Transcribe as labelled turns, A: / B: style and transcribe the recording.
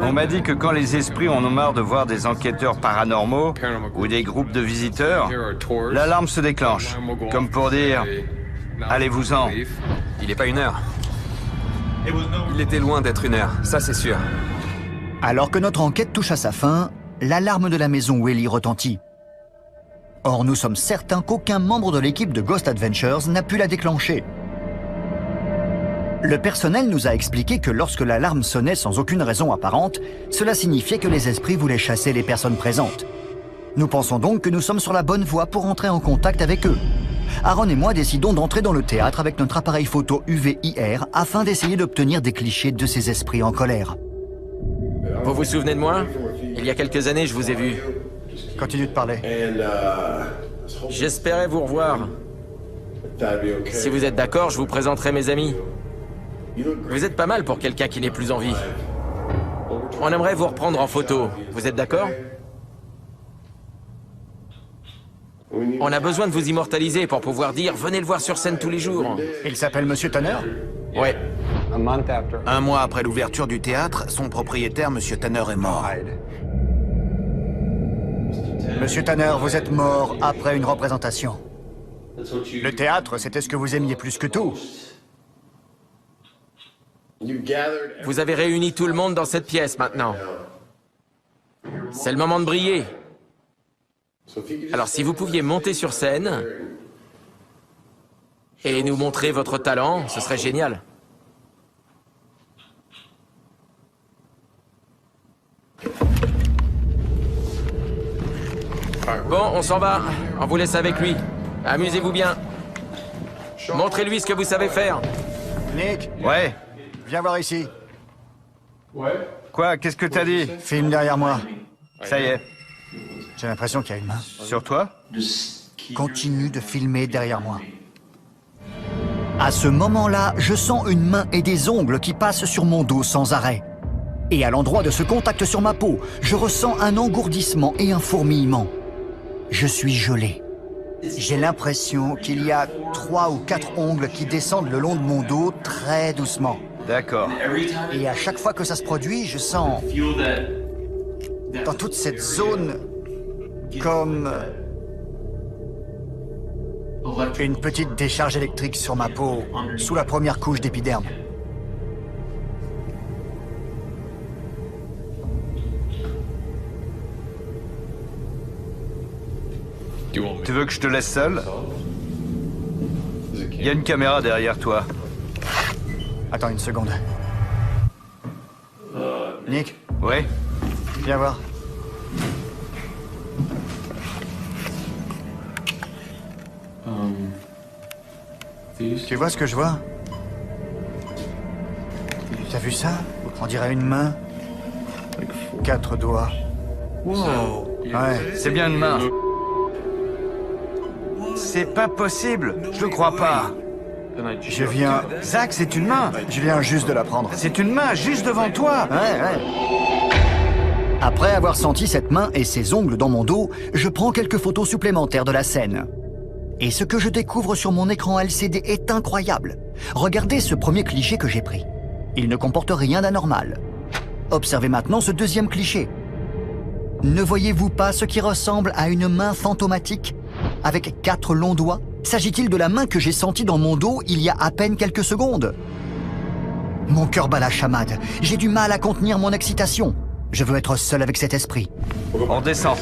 A: On m'a dit que quand les esprits en ont marre de voir des enquêteurs paranormaux ou des groupes de visiteurs, l'alarme se déclenche. Comme pour dire, allez-vous-en.
B: Il n'est pas 1h. Il était loin d'être 1h, ça c'est sûr.
C: Alors que notre enquête touche à sa fin, l'alarme de la maison Welly retentit. Or, nous sommes certains qu'aucun membre de l'équipe de Ghost Adventures n'a pu la déclencher. Le personnel nous a expliqué que lorsque l'alarme sonnait sans aucune raison apparente, cela signifiait que les esprits voulaient chasser les personnes présentes. Nous pensons donc que nous sommes sur la bonne voie pour entrer en contact avec eux. Aaron et moi décidons d'entrer dans le théâtre avec notre appareil photo UV-IR afin d'essayer d'obtenir des clichés de ces esprits en colère.
D: Vous vous souvenez de moi? Il y a quelques années, je vous ai vu.
C: Continue de parler.
D: J'espérais vous revoir. Si vous êtes d'accord, je vous présenterai mes amis. Vous êtes pas mal pour quelqu'un qui n'est plus en vie. On aimerait vous reprendre en photo. Vous êtes d'accord? On a besoin de vous immortaliser pour pouvoir dire « Venez le voir sur scène tous les jours ».
C: Il s'appelle Monsieur Tanner?
D: Ouais.
E: Un mois après l'ouverture du théâtre, son propriétaire, Monsieur Tanner, est mort.
C: Monsieur Tanner, vous êtes mort après une représentation. Le théâtre, c'était ce que vous aimiez plus que tout.
D: Vous avez réuni tout le monde dans cette pièce maintenant. C'est le moment de briller. Alors si vous pouviez monter sur scène et nous montrer votre talent, ce serait génial. Bon, on s'en va. On vous laisse avec lui. Amusez-vous bien. Montrez-lui ce que vous savez faire.
C: Nick,
A: Ouais.
C: viens voir ici.
A: Quoi? Qu'est-ce que t'as dit?
C: Filme derrière moi.
A: Ça y est.
C: J'ai l'impression qu'il y a une main.
A: Sur toi?
C: Continue de filmer derrière moi. À ce moment-là, je sens une main et des ongles qui passent sur mon dos sans arrêt. Et à l'endroit de ce contact sur ma peau, je ressens un engourdissement et un fourmillement. Je suis gelé. J'ai l'impression qu'il y a 3 ou 4 ongles qui descendent le long de mon dos très doucement.
A: D'accord.
C: Et à chaque fois que ça se produit, je sens dans toute cette zone comme une petite décharge électrique sur ma peau, sous la première couche d'épiderme.
A: Tu veux que je te laisse seul? Il y a une caméra derrière toi.
C: Attends une seconde. Nick,
A: Ouais?
C: viens voir. Tu vois ce que je vois? T'as vu ça? On dirait une main. 4 doigts. Ouais.
A: C'est bien une main. C'est pas possible. Je le crois pas.
C: Je viens...
A: Zach, c'est une main.
C: Je viens juste de la prendre.
A: C'est une main juste devant toi.
C: Ouais. Après avoir senti cette main et ses ongles dans mon dos, je prends quelques photos supplémentaires de la scène. Et ce que je découvre sur mon écran LCD est incroyable. Regardez ce premier cliché que j'ai pris. Il ne comporte rien d'anormal. Observez maintenant ce deuxième cliché. Ne voyez-vous pas ce qui ressemble à une main fantomatique avec 4 longs doigts? S'agit-il de la main que j'ai sentie dans mon dos il y a à peine quelques secondes? Mon cœur bat la chamade. J'ai du mal à contenir mon excitation. Je veux être seul avec cet esprit.
A: On descend.